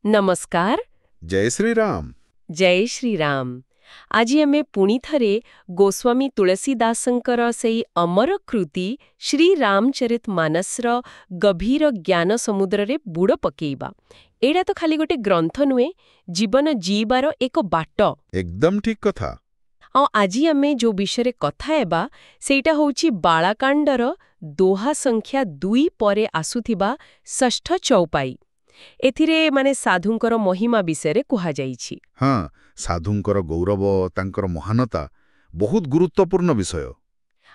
नमस्कार। जय श्री राम। जय श्रीराम। ଆଜି ଆମେ ପୁଣି ଥରେ ଗୋସ୍ୱାମୀ ତୁଳସୀଦାସଙ୍କର ସେଇ ଅମର କୃତି ଶ୍ରୀରାମଚରିତମାନସର ଗଭୀର ଜ୍ଞାନ ସମୁଦ୍ରରେ ବୁଡ଼ ପକେଇବା। ଏଇଟା ତ ଖାଲି ଗୋଟେ ଗ୍ରନ୍ଥ ନୁହେଁ, ଜୀବନ ଜୀଇବାର ଏକ ବାଟ। एकदम ठीक कथा। ଆଉ ଆଜି ଆମେ ଯୋଉ ବିଷୟରେ କଥା ହେବା ସେଇଟା ହେଉଛି ବାଳାକାଣ୍ଡର ଦୋହା ସଂଖ୍ୟା 2 ପରେ ଆସୁଥିବା ଷଷ୍ଠ ଚୌପାଇ। ଏଥିରେ ସାଧୁଙ୍କର ମହିମା ବିଷୟରେ କୁହାଯାଇଛି। ହଁ, ସାଧୁଙ୍କର ଗୌରବ, ତାଙ୍କର ମହାନତା ବହୁତ ଗୁରୁତ୍ୱପୂର୍ଣ୍ଣ ବିଷୟ।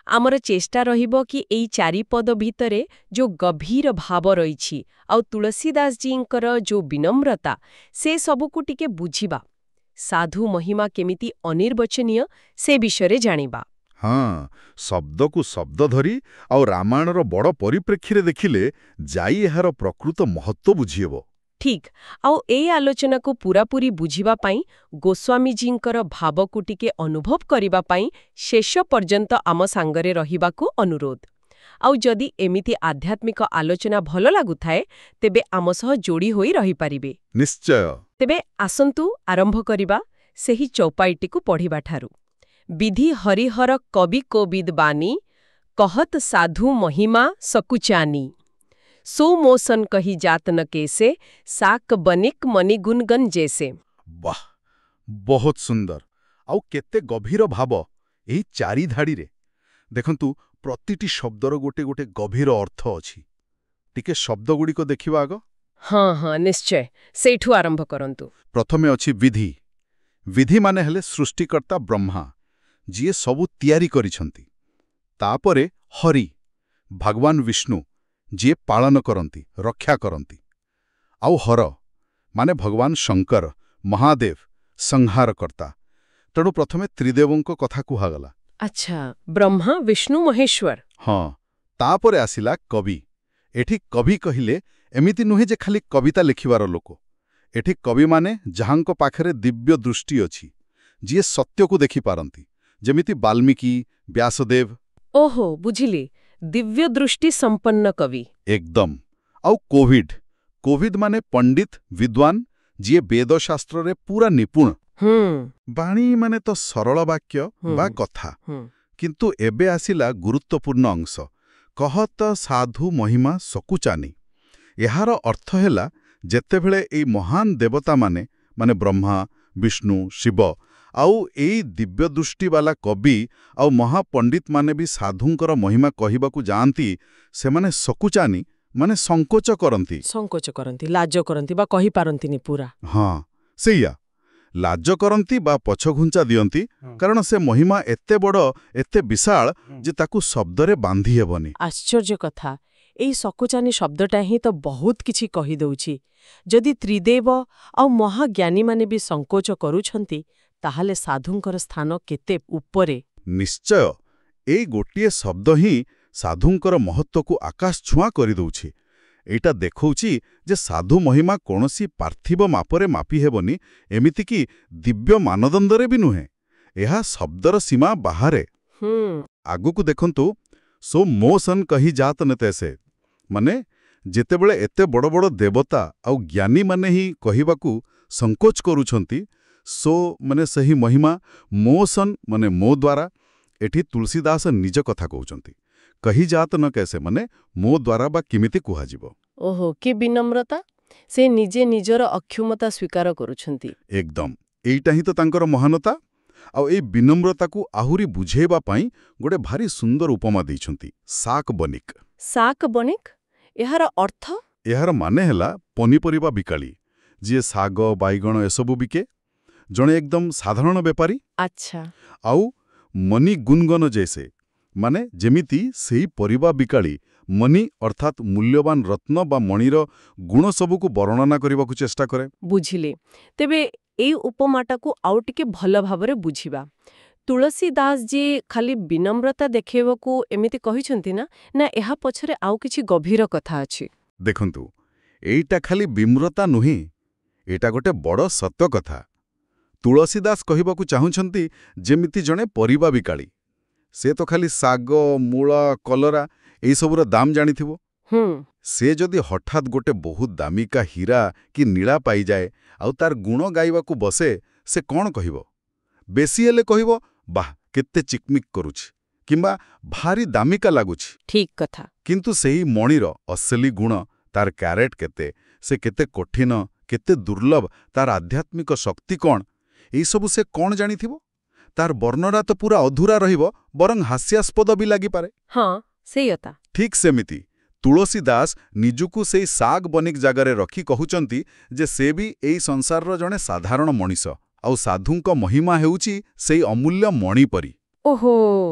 ଆମର ଚେଷ୍ଟା ରହିବ କି ଏଇ ଚାରିପଦ ଭିତରେ ଯୋଉ ଗଭୀର ଭାବ ରହିଛି ଆଉ ତୁଳସୀଦାସଜୀଙ୍କର ଯୋଉ ବିନମ୍ରତା, ସେ ସବୁକୁ ଟିକେ ବୁଝିବା। ସାଧୁ ମହିମା କେମିତି ଅନିର୍ବଚନୀୟ ସେ ବିଷୟରେ ଜାଣିବା। ହଁ, ଶବ୍ଦକୁ ଶବ୍ଦ ଧରି ଆଉ ରାମାୟଣର ବଡ଼ ପରିପ୍ରେକ୍ଷୀରେ ଦେଖିଲେ ଯାଇ ଏହାର ପ୍ରକୃତ ମହତ୍ତ୍ୱ ବୁଝିହେବ। ଠିକ୍। ଆଉ ଏଇ ଆଲୋଚନାକୁ ପୂରାପୂରି ବୁଝିବା ପାଇଁ ଗୋସ୍ୱାମୀଜୀଙ୍କର ଭାବକୁ ଟିକେ ଅନୁଭବ କରିବା ପାଇଁ ଶେଷ ପର୍ଯ୍ୟନ୍ତ ଆମ ସାଙ୍ଗରେ ରହିବାକୁ ଅନୁରୋଧ। ଆଉ ଯଦି ଏମିତି ଆଧ୍ୟାତ୍ମିକ ଆଲୋଚନା ଭଲ ଲାଗୁଥାଏ, ତେବେ ଆମ ସହ ଯୋଡ଼ି ହୋଇ ରହିପାରିବେ। ନିଶ୍ଚୟ। ତେବେ ଆସନ୍ତୁ ଆରମ୍ଭ କରିବା ସେହି ଚୌପାଇଟିକୁ ପଢ଼ିବାଠାରୁ। ବିଧି ହରିହର କବି କୋବିଦ ବାନୀ, କହତ ସାଧୁ ମହିମା ସକୁଚାନି। ସୋ ମୋସନ କହି ଯାତନ କେसे, ସାକ ବନିକ ମଣିଗୁଣଗନ ଜେସେ। ବାଃ, ବହୁତ ସୁନ୍ଦର। ଆଉ କେତେ ଗଭୀର ଭାବ ଏହି ଚାରି ଧାଡ଼ିରେ। ଦେଖନ୍ତୁ, ପ୍ରତିଟି ଶବ୍ଦର ଗୋଟେ ଗୋଟେ ଗଭୀର ଅର୍ଥ ଅଛି। ଟିକେ ଶବ୍ଦଗୁଡ଼ିକ ଦେଖିବା ଆଗ। ହଁ, ନିଶ୍ଚୟ। ସେଇଠୁ ଆରମ୍ଭ କରନ୍ତୁ। ପ୍ରଥମେ ଅଛି ବିଧି। ବିଧି ମାନେ ହେଲେ ସୃଷ୍ଟିକର୍ତ୍ତା ବ୍ରହ୍ମା, ଯିଏ ସବୁ ତିଆରି କରିଛନ୍ତି। ତାପରେ ହରି, ଭଗବାନ ବିଷ୍ଣୁ, ଯିଏ ପାଳନ କରନ୍ତି, ରକ୍ଷା କରନ୍ତି। ଆଉ ହର ମାନେ ଭଗବାନ ଶଙ୍କର, ମହାଦେବ, ସଂହାରକର୍ତ୍ତା। ତେଣୁ ପ୍ରଥମେ ତ୍ରିଦେବଙ୍କ କଥା କୁହାଗଲା। ଆଚ୍ଛା, ବ୍ରହ୍ମା ବିଷ୍ଣୁ ମହେଶ୍ୱର। ହଁ, ତାପରେ ଆସିଲା କବି। ଏଠି କବି କହିଲେ ଏମିତି ନୁହେଁ ଯେ ଖାଲି କବିତା ଲେଖିବାର ଲୋକ। ଏଠି କବିମାନେ ଯାହାଙ୍କ ପାଖରେ ଦିବ୍ୟ ଦୃଷ୍ଟି ଅଛି, ଯିଏ ସତ୍ୟକୁ ଦେଖିପାରନ୍ତି, ଯେମିତି ବାଲ୍ମୀକି, ବ୍ୟାସଦେବ। ଓହୋ, ବୁଝିଲି। ଦିବ୍ୟ ଦୃଷ୍ଟି ସମ୍ପନ୍ନ କବି। ଏକଦମ। ଆଉ କୋଭିଡ। କୋଭିଦ ମାନେ ପଣ୍ଡିତ, ବିଦ୍ୱାନ, ଯିଏ ବେଦଶାସ୍ତ୍ରରେ ପୁରା ନିପୁଣ। ବାଣୀ ମାନେ ତ ସରଳ ବାକ୍ୟ ବା କଥା। କିନ୍ତୁ ଏବେ ଆସିଲା ଗୁରୁତ୍ୱପୂର୍ଣ୍ଣ ଅଂଶ, କହତ ସାଧୁ ମହିମା ସକୁଚାନି। ଏହାର ଅର୍ଥ ହେଲା, ଯେତେବେଳେ ଏଇ ମହାନ ଦେବତାମାନେ ମାନେ ବ୍ରହ୍ମା, ବିଷ୍ଣୁ, ଶିବ ଆଉ ଏଇ ଦିବ୍ୟଦୃଷ୍ଟିବାଲା କବି ଆଉ ମହାପଣ୍ଡିତମାନେ ବି ସାଧୁଙ୍କର ମହିମା କହିବାକୁ ଯାଆନ୍ତି, ସେମାନେ ସକୁଚାନି ମାନେ ସଂକୋଚ କରନ୍ତି। ଲାଜ କରନ୍ତି ବା କହିପାରନ୍ତିନି ପୁରା। ହଁ, ସେଇଆ। ଲାଜ କରନ୍ତି ବା ପଛଘୁଞ୍ଚା ଦିଅନ୍ତି, କାରଣ ସେ ମହିମା ଏତେ ବଡ଼, ଏତେ ବିଶାଳ ଯେ ତାକୁ ଶବ୍ଦରେ ବାନ୍ଧି ହେବନି। ଆଶ୍ଚର୍ଯ୍ୟ କଥା। ଏଇ ସକୁଚାନି ଶବ୍ଦଟା ହିଁ ତ ବହୁତ କିଛି କହିଦେଉଛି। ଯଦି ତ୍ରିଦେବ ଆଉ ମହାଜ୍ଞାନୀମାନେ ବି ସଂକୋଚ କରୁଛନ୍ତି, ତାହେଲେ ସାଧୁଙ୍କର ସ୍ଥାନ କେତେ ଉପରେ। ନିଶ୍ଚୟ। ଏଇ ଗୋଟିଏ ଶବ୍ଦ ହିଁ ସାଧୁଙ୍କର ମହତ୍ତ୍ୱକୁ ଆକାଶ ଛୁଆଁ କରିଦେଉଛି। ଏଇଟା ଦେଖଉଛି ଯେ ସାଧୁ ମହିମା କୌଣସି ପାର୍ଥିବ ମାପରେ ମାପି ହେବନି, ଏମିତିକି ଦିବ୍ୟ ମାନଦଣ୍ଡରେ ବି ନୁହେଁ। ଏହା ଶବ୍ଦର ସୀମା ବାହାରେ। ଆଗକୁ ଦେଖନ୍ତୁ, ସୋ ମୋସନ କହି ଯାତନ ତେସେ। ମାନେ ଯେତେବେଳେ ଏତେ ବଡ଼ ବଡ଼ ଦେବତା ଆଉ ଜ୍ଞାନୀମାନେ ହିଁ କହିବାକୁ ସଂକୋଚ କରୁଛନ୍ତି, ସୋ ମାନେ ସେହି ମହିମା, ମୋସନ ମାନେ ମୋ ଦ୍ୱାରା। ଏଠି ତୁଳସୀଦାସ ନିଜ କଥା କହୁଛନ୍ତି। କହି ଯାତନ କେସେ ମାନେ ମୋ ଦ୍ୱାରା ବା କେମିତି କୁହାଯିବ। ଓହୋ, କି ବିନମ୍ରତା! ସେ ନିଜେ ନିଜର ଅକ୍ଷମତା ସ୍ୱୀକାର କରୁଛନ୍ତି। ଏକଦମ। ଏଇଟା ହିଁ ତ ତାଙ୍କର ମହାନତା। ଆଉ ଏଇ ବିନମ୍ରତାକୁ ଆହୁରି ବୁଝେଇବା ପାଇଁ ଗୋଟେ ଭାରି ସୁନ୍ଦର ଉପମା ଦେଇଛନ୍ତି, ସାକ ବନିକ। ସାକ ବଣିକ? ଏହାର ଅର୍ଥ? ଏହାର ମାନେ ହେଲା ପନିପରିବା ବିକାଳି, ଯିଏ ଶାଗ, ବାଇଗଣ ଏସବୁ ବିକେ। ଜଣେ ଏକଦମ ସାଧାରଣ ବେପାରୀ। ଆଚ୍ଛା। ଆଉ ମନି ଗୁନଗନ ଜେସେ, ମାନେ ଯେମିତି ସେଇ ପରିବା ବିକାଳି ମନି ଅର୍ଥାତ୍ ମୂଲ୍ୟବାନ ରତ୍ନ ବା ମଣିର ଗୁଣ ସବୁକୁ ବର୍ଣ୍ଣନା କରିବାକୁ ଚେଷ୍ଟା କରେ। ବୁଝିଲେ। ତେବେ ଏଇ ଉପମାଟାକୁ ଆଉ ଟିକେ ଭଲ ଭାବରେ ବୁଝିବା। ତୁଳସୀଦାସଜୀ ଖାଲି ବିନମ୍ରତା ଦେଖେଇବାକୁ ଏମିତି କହିଛନ୍ତି ନା ଏହା ପଛରେ ଆଉ କିଛି ଗଭୀର କଥା ଅଛି? ଦେଖନ୍ତୁ, ଏଇଟା ଖାଲି ବିମ୍ରତା ନୁହେଁ, ଏଇଟା ଗୋଟେ ବଡ଼ ସତ୍ୟ କଥା। ତୁଳସୀଦାସ କହିବାକୁ ଚାହୁଁଛନ୍ତି, ଯେମିତି ଜଣେ ପରିବା ବିକାଳି, ସେ ତ ଖାଲି ଶାଗ, ମୂଳ, କଲରା ଏଇସବୁର ଦାମ ଜାଣିଥିବ। ସେ ଯଦି ହଠାତ୍ ଗୋଟେ ବହୁତ ଦାମିକା ହୀରା କି ନୀଳା ପାଇଯାଏ ଆଉ ତାର ଗୁଣ ଗାଇବାକୁ ବସେ, ସେ କ'ଣ କହିବ? ବେଶୀ ହେଲେ କହିବ, ବାଃ କେତେ ଚିକ୍ମିକ୍ କରୁଛି, କିମ୍ବା ଭାରି ଦାମିକା ଲାଗୁଛି। ଠିକ୍ କଥା। କିନ୍ତୁ ସେହି ମଣିର ଅସଲି ଗୁଣ, ତାର କ୍ୟାରେଟ୍ କେତେ, ସେ କେତେ କଠିନ, କେତେ ଦୁର୍ଲଭ, ତାର ଆଧ୍ୟାତ୍ମିକ ଶକ୍ତି କ'ଣ, ଏଇସବୁ ସେ କ'ଣ ଜାଣିଥିବ? ତାର ବର୍ଣ୍ଣନା ତ ପୁରା ଅଧୁରା ରହିବ, ବରଂ ହାସ୍ୟାସ୍ପଦ ବି ଲାଗିପାରେ। ହଁ, ସେଇତା। ଠିକ୍ ସେମିତି ତୁଳସୀ ଦାସ ନିଜକୁ ସେଇ ସାଗ ବନିକ ଜାଗାରେ ରଖି କହୁଛନ୍ତି ଯେ ସେ ବି ଏଇ ସଂସାରର ଜଣେ ସାଧାରଣ ମଣିଷ, ଆଉ ସାଧୁଙ୍କ ମହିମା ହେଉଛି ସେଇ ଅମୂଲ୍ୟ ମଣି ପରି। ଓହୋ।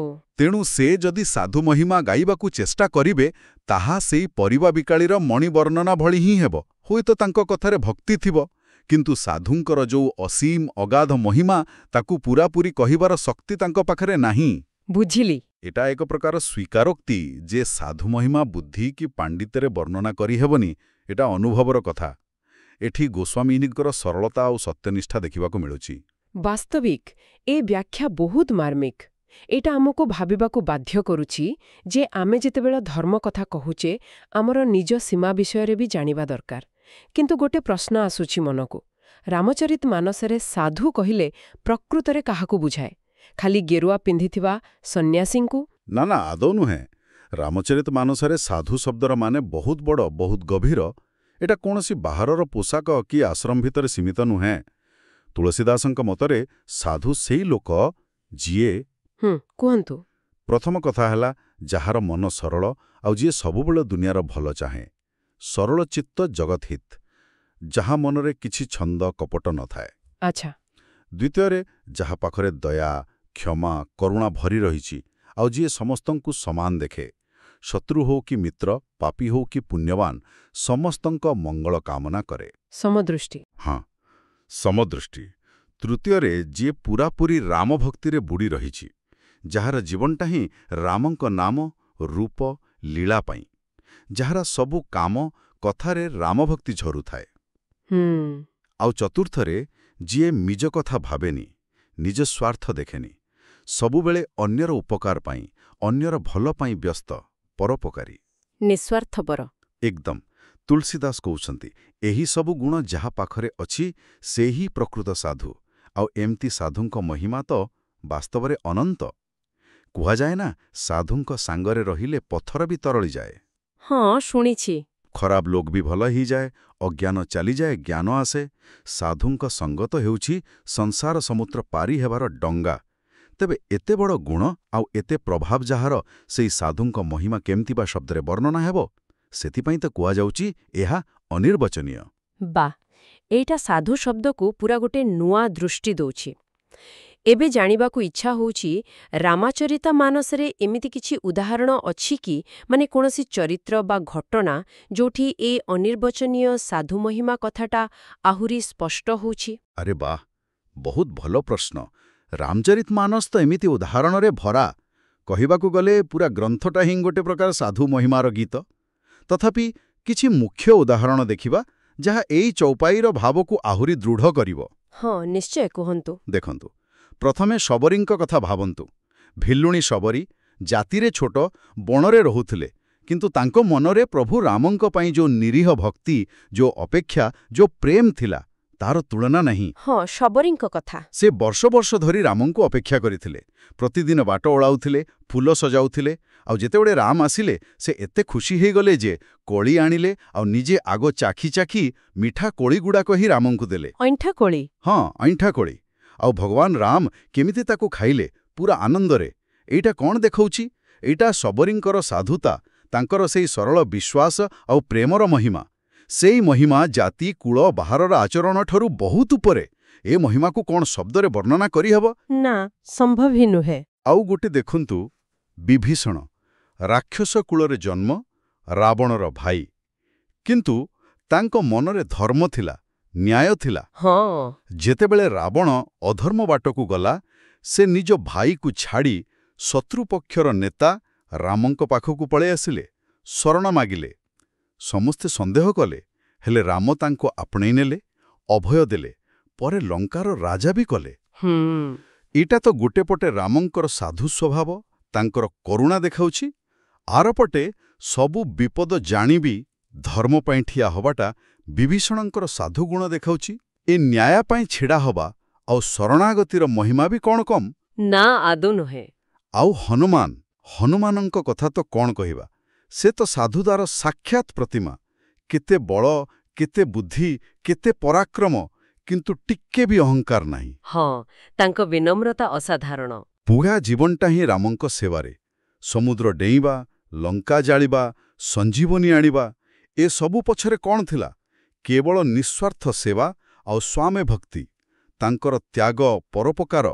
ତେଣୁ ସେ ଯଦି ସାଧୁ ମହିମା ଗାଇବାକୁ ଚେଷ୍ଟା କରିବେ, ତାହା ସେଇ ପରିବା ବିକାଳିର ମଣି ବର୍ଣ୍ଣନା ଭଳି ହିଁ ହେବ। ହୁଏତ ତାଙ୍କ କଥାରେ ଭକ୍ତି ଥିବ, କିନ୍ତୁ ସାଧୁଙ୍କର ଯୋଉ ଅସୀମ ଅଗାଧ ମହିମା, ତାକୁ ପୂରାପୂରି କହିବାର ଶକ୍ତି ତାଙ୍କ ପାଖରେ ନାହିଁ। ବୁଝିଲି। ଏଟା ଏକ ପ୍ରକାର ସ୍ୱୀକାରୋକ୍ତି ଯେ ସାଧୁ ମହିମା ବୁଦ୍ଧି କି ପାଣ୍ଡିତ୍ୟରେ ବର୍ଣ୍ଣନା କରିହେବନି, ଏଟା ଅନୁଭବର କଥା। ଏଠି ଗୋସ୍ୱାମୀଙ୍କର ସରଳତା ଆଉ ସତ୍ୟନିଷ୍ଠା ଦେଖିବାକୁ ମିଳୁଛି। ବାସ୍ତବିକ ଏ ବ୍ୟାଖ୍ୟା ବହୁତ ମାର୍ମିକ। ଏଇଟା ଆମକୁ ଭାବିବାକୁ ବାଧ୍ୟ କରୁଛି ଯେ ଆମେ ଯେତେବେଳେ ଧର୍ମ କଥା କହୁଛେ, ଆମର ନିଜ ସୀମା ବିଷୟରେ ବି ଜାଣିବା ଦରକାର। କିନ୍ତୁ ଗୋଟେ ପ୍ରଶ୍ନ ଆସୁଛି ମନକୁ, ରାମଚରିତମାନସରେ ସାଧୁ କହିଲେ ପ୍ରକୃତରେ କାହାକୁ ବୁଝାଏ? ଖାଲି ଗେରୁଆ ପିନ୍ଧିଥିବା ସନ୍ନ୍ୟାସୀଙ୍କୁ? ନା ନା, ଆଦୌ ନୁହେଁ। ରାମଚରିତମାନସରେ ସାଧୁ ଶବ୍ଦର ମାନେ ବହୁତ ବଡ଼, ବହୁତ ଗଭୀର। ଏଟା କୌଣସି ବାହାରର ପୋଷାକ କି ଆଶ୍ରମ ଭିତରେ ସୀମିତ ନୁହେଁ। ତୁଳସୀଦାସଙ୍କ ମତରେ ସାଧୁ ସେଇ ଲୋକ ଯିଏ କୁହନ୍ତୁ। ପ୍ରଥମ କଥା ହେଲା, ଯାହାର ମନ ସରଳ ଆଉ ଯିଏ ସବୁବେଳେ ଦୁନିଆର ଭଲ ଚାହେଁ। ସରଳ ଚିତ୍ତ ଜଗତ ହିତ, ଯାହା ମନରେ କିଛି ଛନ୍ଦ କପଟ ନଥାଏ। ଆଚ୍ଛା। ଦ୍ୱିତୀୟରେ, ଯାହା ପାଖରେ ଦୟା, କ୍ଷମା, କରୁଣା ଭରି ରହିଛି, ଆଉ ଯିଏ ସମସ୍ତଙ୍କୁ ସମାନ ଦେଖେ। ଶତ୍ରୁ ହଉ କି ମିତ୍ର, ପାପୀ ହଉ କି ପୁଣ୍ୟବାନ, ସମସ୍ତଙ୍କ ମଙ୍ଗଳ କାମନା କରେ। ସମଦୃଷ୍ଟି। ହଁ, ସମଦୃଷ୍ଟି। ତୃତୀୟରେ, ଯିଏ ପୂରାପୂରି ରାମଭକ୍ତିରେ ବୁଡ଼ି ରହିଛି, ଯାହାର ଜୀବନଟା ହିଁ ରାମଙ୍କ ନାମ, ରୂପ, ଲୀଳା ପାଇଁ, ଯାହାର ସବୁ କାମ, କଥାରେ ରାମଭକ୍ତି ଝରୁଥାଏ। ଆଉ ଚତୁର୍ଥରେ, ଯିଏ ନିଜ କଥା ଭାବେନି, ନିଜ ସ୍ୱାର୍ଥ ଦେଖେନି, ସବୁବେଳେ ଅନ୍ୟର ଉପକାର ପାଇଁ, ଅନ୍ୟର ଭଲ ପାଇଁ ବ୍ୟସ୍ତ, ପରୋପକାରୀ, ନିଃସ୍ୱାର୍ଥପର। ଏକଦମ। ତୁଳସୀଦାସ କହୁଛନ୍ତି, ଏହି ସବୁ ଗୁଣ ଯାହା ପାଖରେ ଅଛି, ସେ ହିଁ ପ୍ରକୃତ ସାଧୁ। ଆଉ ଏମିତି ସାଧୁଙ୍କ ମହିମା ତ ବାସ୍ତବରେ ଅନନ୍ତ। କୁହାଯାଏ ନା, ସାଧୁଙ୍କ ସାଙ୍ଗରେ ରହିଲେ ପଥର ବି ତରଳିଯାଏ। ହଁ, ଶୁଣିଛି। ଖରାପ ଲୋକ ବି ଭଲ ହେଇଯାଏ, ଅଜ୍ଞାନ ଚାଲିଯାଏ, ଜ୍ଞାନ ଆସେ। ସାଧୁଙ୍କ ସଙ୍ଗତ ହେଉଛି ସଂସାର ସମୁଦ୍ର ପାରି ହେବାର ଡଙ୍ଗା। ତେବେ ଏତେ ବଡ଼ ଗୁଣ ଆଉ ଏତେ ପ୍ରଭାବ ଯାହାର, ସେଇ ସାଧୁଙ୍କ ମହିମା କେମିତି ବା ଶବ୍ଦରେ ବର୍ଣ୍ଣନା ହେବ? ସେଥିପାଇଁ ତ କୁହାଯାଉଛି ଏହା ଅନିର୍ବାଚନୀୟ। ବା, ଏଇଟା ସାଧୁ ଶବ୍ଦକୁ ପୁରା ଗୋଟେ ନୂଆ ଦୃଷ୍ଟି ଦଉଛି। ଏବେ ଜାଣିବାକୁ ଇଚ୍ଛା ହେଉଛି, ରାମଚରିତମାନସରେ ଏମିତି କିଛି ଉଦାହରଣ ଅଛି କି, ମାନେ କୌଣସି ଚରିତ୍ର ବା ଘଟଣା ଯୋଉଠି ଏ ଅନିର୍ବାଚନୀୟ ସାଧୁ ମହିମା କଥାଟା ଆହୁରି ସ୍ପଷ୍ଟ ହେଉଛି? ଆରେ ବାଃ, ବହୁତ ଭଲ ପ୍ରଶ୍ନ। ରାମଚରିତମାନସ ତ ଏମିତି ଉଦାହରଣରେ ଭରା। କହିବାକୁ ଗଲେ ପୁରା ଗ୍ରନ୍ଥଟା ହିଁ ଗୋଟେ ପ୍ରକାର ସାଧୁ ମହିମାର ଗୀତ। ତଥାପି କିଛି ମୁଖ୍ୟ ଉଦାହରଣ ଦେଖିବା, ଯାହା ଏଇ ଚୌପାଇର ଭାବକୁ ଆହୁରି ଦୃଢ଼ କରିବ। ହଁ, ନିଶ୍ଚୟ, କୁହନ୍ତୁ। ଦେଖନ୍ତୁ, ପ୍ରଥମେ ଶବରୀଙ୍କ କଥା ଭାବନ୍ତୁ। ଭିଲ୍ଲୁଣୀ ଶବରୀ, ଜାତିରେ ଛୋଟ, ବଣରେ ରହୁଥିଲେ, କିନ୍ତୁ ତାଙ୍କ ମନରେ ପ୍ରଭୁ ରାମଙ୍କ ପାଇଁ ଯୋଉ ନିରୀହ ଭକ୍ତି, ଯୋଉ ଅପେକ୍ଷା, ଯୋଉ ପ୍ରେମ ଥିଲା, ତାର ତୁଳନା ନାହିଁ। ହଁ, ଶବରୀଙ୍କ କଥା। ସେ ବର୍ଷ ବର୍ଷ ଧରି ରାମଙ୍କୁ ଅପେକ୍ଷା କରିଥିଲେ। ପ୍ରତିଦିନ ବାଟ ଓଳାଉଥିଲେ, ଫୁଲ ସଜାଉଥିଲେ, ଆଉ ଯେତେବେଳେ ରାମ ଆସିଲେ, ସେ ଏତେ ଖୁସି ହେଇଗଲେ ଯେ କୋଳି ଆଣିଲେ ଆଉ ନିଜେ ଆଗ ଚାଖି ଚାଖି ମିଠା କୋଳିଗୁଡ଼ାକ ହିଁ ରାମଙ୍କୁ ଦେଲେ। ଅଇଣ୍ଠା କୋଳି? ହଁ, ଅଇଣ୍ଠା କୋଳି। ଆଉ ଭଗବାନ ରାମ କେମିତି ତାକୁ ଖାଇଲେ, ପୁରା ଆନନ୍ଦରେ। ଏଇଟା କ'ଣ ଦେଖାଉଛି? ଏଇଟା ଶବରୀଙ୍କର ସାଧୁତା, ତାଙ୍କର ସେଇ ସରଳ ବିଶ୍ୱାସ ଆଉ ପ୍ରେମର ମହିମା। ସେଇ ମହିମା ଜାତି, କୂଳ, ବାହାରର ଆଚରଣଠାରୁ ବହୁତ ଉପରେ। ଏ ମହିମାକୁ କ'ଣ ଶବ୍ଦରେ ବର୍ଣ୍ଣନା କରିହେବ? ନା, ସମ୍ଭବ ହିଁ ନୁହେଁ। ଆଉ ଗୋଟେ ଦେଖନ୍ତୁ, ବିଭୀଷଣ, ରାକ୍ଷସ କୂଳରେ ଜନ୍ମ, ରାବଣର ଭାଇ। କିନ୍ତୁ ତାଙ୍କ ମନରେ ଧର୍ମ ଥିଲା, ନ୍ୟାୟ ଥିଲା। ହଁ। ଯେତେବେଳେ ରାବଣ ଅଧର୍ମ ବାଟକୁ ଗଲା, ସେ ନିଜ ଭାଇକୁ ଛାଡ଼ି ଶତ୍ରୁପକ୍ଷର ନେତା ରାମଙ୍କ ପାଖକୁ ପଳେଇ ଆସିଲେ, ଶରଣ ମାଗିଲେ। ସମସ୍ତେ ସନ୍ଦେହ କଲେ, ହେଲେ ରାମ ତାଙ୍କୁ ଆପଣେଇ ନେଲେ, ଅଭୟ ଦେଲେ, ପରେ ଲଙ୍କାର ରାଜା ବି କଲେ। ଏଇଟା ତ ଗୋଟେ ପଟେ ରାମଙ୍କର ସାଧୁ ସ୍ୱଭାବ, ତାଙ୍କର କରୁଣା ଦେଖାଉଛି, ଆରପଟେ ସବୁ ବିପଦ ଜାଣିବି ଧର୍ମ ପାଇଁ ଠିଆ ହବାଟା ବିଭୀଷଣଙ୍କର ସାଧୁଗୁଣ ଦେଖାଉଛି। ଏ ନ୍ୟାୟ ପାଇଁ ଛିଡ଼ା ହବା ଆଉ ଶରଣାଗତିର ମହିମା ବି କ'ଣ କମ୍? ନା, ଆଦୌ ନୁହେଁ। ଆଉ ହନୁମାନଙ୍କ କଥା ତ କ'ଣ କହିବା? ସେ ତ ସାଧୁତାର ସାକ୍ଷାତ୍ ପ୍ରତିମା। କେତେ ବଳ, କେତେ ବୁଦ୍ଧି, କେତେ ପରାକ୍ରମ, କିନ୍ତୁ ଟିକେ ବି ଅହଙ୍କାର ନାହିଁ। ହଁ, ତାଙ୍କ ବିନମ୍ରତା ଅସାଧାରଣ। ପୁରା ଜୀବନଟା ହିଁ ରାମଙ୍କ ସେବାରେ। ସମୁଦ୍ର ଡେଇଁବା, ଲଙ୍କା ଜାଳିବା, ସଞ୍ଜୀବନୀ ଆଣିବା, ଏସବୁ ପଛରେ କ'ଣ ଥିଲା? କେବଳ ନିଃସ୍ୱାର୍ଥ ସେବା ଆଉ ସ୍ୱାମୀ ଭକ୍ତି। ତାଙ୍କର ତ୍ୟାଗ, ପରୋପକାର,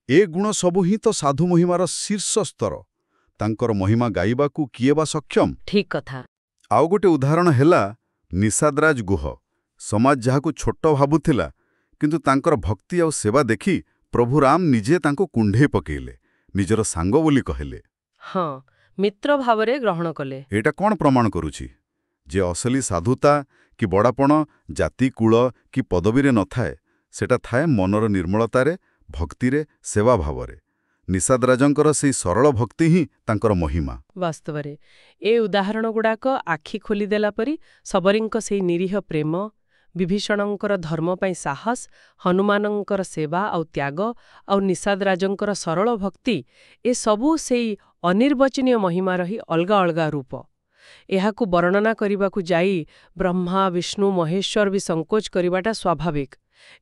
ଏ ଗୁଣ ସବୁ ହିଁ ତ ସାଧୁ ମହିମାର ଶୀର୍ଷ ସ୍ତର। ତାଙ୍କର ମହିମା ଗାଇବାକୁ କିଏ ବା ସକ୍ଷମ? ଠିକ୍ କଥା। ଆଉ ଗୋଟେ ଉଦାହରଣ ହେଲା ନିଷାଦରାଜ ଗୁହ। ସମାଜ ଯାହାକୁ ଛୋଟ ଭାବୁଥିଲା, କିନ୍ତୁ ତାଙ୍କର ଭକ୍ତି ଆଉ ସେବା ଦେଖି ପ୍ରଭୁ ରାମ ନିଜେ ତାଙ୍କୁ କୁଣ୍ଢେଇ ପକେଇଲେ, ନିଜର ସାଙ୍ଗ ବୋଲି କହିଲେ। ହଁ, ମିତ୍ର ଭାବରେ ଗ୍ରହଣ କଲେ। ଏଇଟା କ'ଣ ପ୍ରମାଣ କରୁଛି? ଯେ ଅସଲି ସାଧୁତା କି ବଡ଼ାପଣ ଜାତି, କୂଳ କି ପଦବୀରେ ନଥାଏ। ସେଟା ଥାଏ ମନର ନିର୍ମଳତାରେ, ଭକ୍ତିରେ, ସେବା ଭାବରେ। ନିଷାଦରାଜଙ୍କର ସେହି ସରଳ ଭକ୍ତି ହିଁ ତାଙ୍କର ମହିମା। ବାସ୍ତବରେ ଏ ଉଦାହରଣଗୁଡ଼ାକ ଆଖି ଖୋଲିଦେଲା ପରି ଶବରୀଙ୍କ ସେହି ନିରୀହ ପ୍ରେମ, ବିଭୀଷଣଙ୍କର ଧର୍ମ ପାଇଁ ସାହସ, ହନୁମାନଙ୍କର ସେବା ଆଉ ତ୍ୟାଗ, ଆଉ ନିଷାଦରାଜଙ୍କର ସରଳ ଭକ୍ତି, ଏସବୁ ସେଇ ଅନିର୍ବାଚନୀୟ ମହିମାର ହିଁ ଅଲଗା ଅଲଗା ରୂପ। ଏହାକୁ ବର୍ଣ୍ଣନା କରିବାକୁ ଯାଇ ବ୍ରହ୍ମା, ବିଷ୍ଣୁ, ମହେଶ୍ୱର ବି ସଂକୋଚ କରିବାଟା ସ୍ୱାଭାବିକ।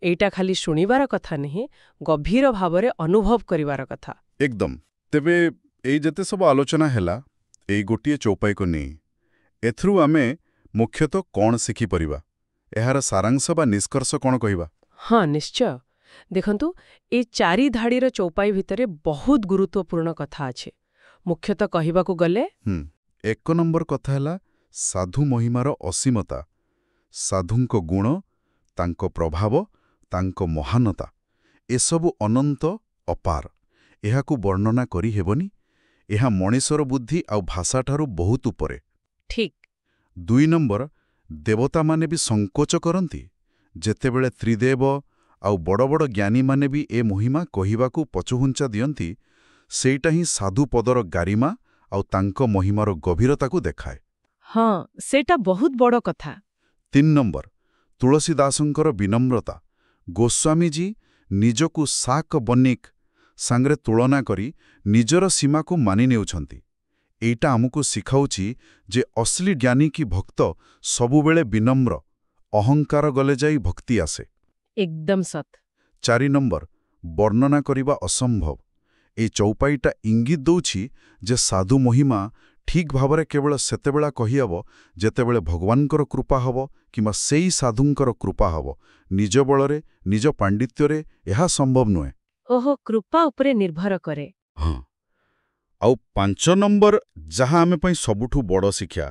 ଏଇଟା ଖାଲି ଶୁଣିବାର କଥା ନୁହେଁ, ଗଭୀର ଭାବରେ ଅନୁଭବ କରିବାର କଥା। ଏକଦମ। ତେବେ ଏଇ ଯେତେ ସବୁ ଆଲୋଚନା ହେଲା, ଏଇ ଗୋଟିଏ ଚୌପାଇକୁ ନେଇ, ଏଥିରୁ ଆମେ ମୁଖ୍ୟତଃ କ'ଣ ଶିଖିପାରିବା? ଏହାର ସାରାଂଶ ବା ନିଷ୍କର୍ଷ କ'ଣ କହିବା? ହଁ, ନିଶ୍ଚୟ। ଦେଖନ୍ତୁ, ଏ 4 ଧାଡ଼ିର ଚୌପାଇ ଭିତରେ ବହୁତ ଗୁରୁତ୍ୱପୂର୍ଣ୍ଣ କଥା ଅଛି। ମୁଖ୍ୟତଃ କହିବାକୁ ଗଲେ 1 ନମ୍ବର କଥା ହେଲା ସାଧୁ ମହିମାର ଅସୀମତା। ସାଧୁଙ୍କ ଗୁଣ, ତାଙ୍କ ପ୍ରଭାବ, ତାଙ୍କ ମହାନତା, ଏସବୁ ଅନନ୍ତ, ଅପାର। ଏହାକୁ ବର୍ଣ୍ଣନା କରିହେବନି। ଏହା ମଣିଷର ବୁଦ୍ଧି ଆଉ ଭାଷାଠାରୁ ବହୁତ ଉପରେ। ଠିକ୍। 2 ନମ୍ବର, ଦେବତାମାନେ ବି ସଂକୋଚ କରନ୍ତି। ଯେତେବେଳେ ତ୍ରିଦେବ ଆଉ ବଡ଼ ବଡ଼ ଜ୍ଞାନୀମାନେ ବି ଏ ମହିମା କହିବାକୁ ପଛଘୁଞ୍ଚା ଦିଅନ୍ତି, ସେଇଟା ହିଁ ସାଧୁପଦର ଗାରିମା ଆଉ ତାଙ୍କ ମହିମାର ଗଭୀରତାକୁ ଦେଖାଏ। ହଁ, ସେଇଟା ବହୁତ ବଡ଼ କଥା। 3 ନମ୍ବର, ତୁଳସୀଦାସଙ୍କର ବିନମ୍ରତା। ଗୋସ୍ୱାମୀଜୀ ନିଜକୁ ଶାକ ବନିକ ସାଙ୍ଗରେ ତୁଳନା କରି ନିଜର ସୀମାକୁ ମାନି ନେଉଛନ୍ତି। ଏଇଟା ଆମକୁ ଶିଖାଉଛି ଯେ ଅସଲି ଜ୍ଞାନୀ କି ଭକ୍ତ ସବୁବେଳେ ବିନମ୍ର। ଅହଙ୍କାର ଗଲେ ଯାଇ ଭକ୍ତି ଆସେ। ଏକଦମ ସତ୍। 4 ନମ୍ବର, ବର୍ଣ୍ଣନା କରିବା ଅସମ୍ଭବ। এই ଚୌପାଇଟା ଇଙ୍ଗିତ ଦେଉଛି ଯେ ସାଧୁ ମହିମା ଠିକ୍ ଭାବରେ କେବଳ ସେତେବେଳେ କହିହେବ ଯେତେବେଳେ ଭଗବାନଙ୍କର କୃପା ହେବ କିମ୍ବା ସେଇ ସାଧୁଙ୍କର କୃପା ହେବ। ନିଜ ବଳରେ, ନିଜ ପାଣ୍ଡିତ୍ୟରେ ଏହା ସମ୍ଭବ ନୁହେଁ। ଓହୋ, କୃପା ଉପରେ ନିର୍ଭର କରେ। ହଁ। ଆଉ 5 ନମ୍ବର, ଯାହା ଆମ ପାଇଁ ସବୁଠୁ ବଡ଼ ଶିକ୍ଷା,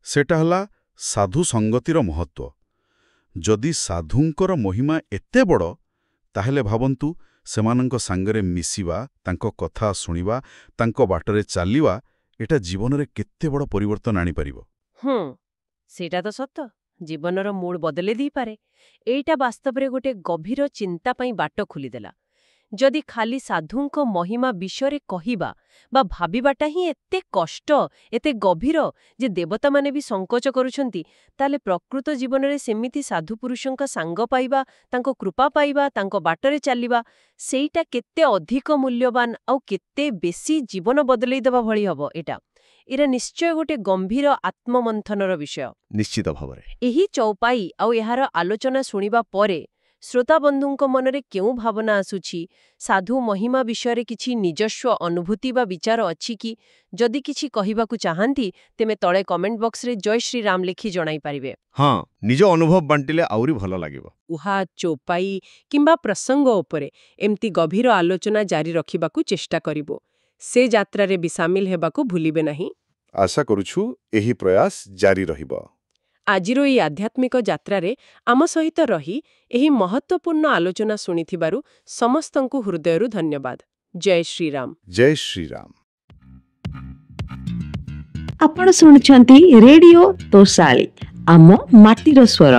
ସେଟା ହେଲା ସାଧୁ ସଙ୍ଗତିର ମହତ୍ତ୍ୱ। ଯଦି ସାଧୁଙ୍କର ମହିମା ଏତେ ବଡ଼, ତାହେଲେ ଭାବନ୍ତୁ ସେମାନଙ୍କ ସାଙ୍ଗରେ ମିଶିବା, ତାଙ୍କ କଥା ଶୁଣିବା, ତାଙ୍କ ବାଟରେ ଚାଲିବା, ଏଟା ଜୀବନରେ କେତେ ବଡ଼ ପରିବର୍ତ୍ତନ ଆଣିପାରିବ। ସେଇଟା ତ ସତ। ଜୀବନର ମୁଡ ବଦଳେଇ ଦେଇପାରେ। ଏଇଟା ବାସ୍ତବରେ ଗୋଟେ ଗଭୀର ଚିନ୍ତା ପାଇଁ ବାଟ ଖୋଲିଦେଲା। ଯଦି ଖାଲି ସାଧୁଙ୍କ ମହିମା ବିଷୟରେ କହିବା ବା ଭାବିବାଟା ହିଁ ଏତେ କଷ୍ଟ, ଏତେ ଗଭୀର ଯେ ଦେବତାମାନେ ବି ସଂକୋଚ କରୁଛନ୍ତି, ତାହେଲେ ପ୍ରକୃତ ଜୀବନରେ ସେମିତି ସାଧୁପୁରୁଷଙ୍କ ସାଙ୍ଗ ପାଇବା, ତାଙ୍କ କୃପା ପାଇବା, ତାଙ୍କ ବାଟରେ ଚାଲିବା, ସେଇଟା କେତେ ଅଧିକ ମୂଲ୍ୟବାନ ଆଉ କେତେ ବେଶୀ ଜୀବନ ବଦଳେଇ ଦେବା ଭଳି ହବ। ଏଇଟା ନିଶ୍ଚୟ ଗୋଟେ ଗମ୍ଭୀର ଆତ୍ମମନ୍ଥନର ବିଷୟ। ନିଶ୍ଚିତ ଭାବରେ। ଏହି ଚୌପାଇ ଆଉ ଏହାର ଆଲୋଚନା ଶୁଣିବା ପରେ ଶ୍ରୋତାବନ୍ଧୁଙ୍କ ମନରେ କେଉଁ ଭାବନା ଆସୁଛି? ସାଧୁ ମହିମା ବିଷୟରେ କିଛି ନିଜସ୍ୱ ଅନୁଭୂତି ବା ବିଚାର ଅଛି କି? ଯଦି କିଛି କହିବାକୁ ଚାହାନ୍ତି, ତେବେ ତଳେ କମେଣ୍ଟ ବକ୍ସରେ ଜୟ ଶ୍ରୀରାମ ଲେଖି ଜଣାଇପାରିବେ। ହଁ, ନିଜ ଅନୁଭବ ବାଣ୍ଟିଲେ ଆହୁରି ଭଲ ଲାଗିବ। ଉହା, ଚୌପାଇ କିମ୍ବା ପ୍ରସଙ୍ଗ ଉପରେ ଏମିତି ଗଭୀର ଆଲୋଚନା ଜାରି ରଖିବାକୁ ଚେଷ୍ଟା କରିବୁ। ସେ ଯାତ୍ରାରେ ବି ସାମିଲ ହେବାକୁ ଭୁଲିବେ ନାହିଁ। ଆଶା କରୁଛୁ ଏହି ପ୍ରୟାସ ଜାରି ରହିବ। ଆଜିର ଏହି ଆଧ୍ୟାତ୍ମିକ ଯାତ୍ରାରେ ଆମ ସହିତ ରହି ଏହି ମହତ୍ତ୍ୱପୂର୍ଣ୍ଣ ଆଲୋଚନା ଶୁଣିଥିବାରୁ ସମସ୍ତଙ୍କୁ ହୃଦୟରୁ ଧନ୍ୟବାଦ। ଜୟ ଶ୍ରୀରାମ। ଜୟ ଶ୍ରୀରାମ। ଆପଣ ଶୁଣୁଛନ୍ତି ରେଡିଓ ତୋଷାଳୀ, ଆମ ମାଟିର ସ୍ୱର।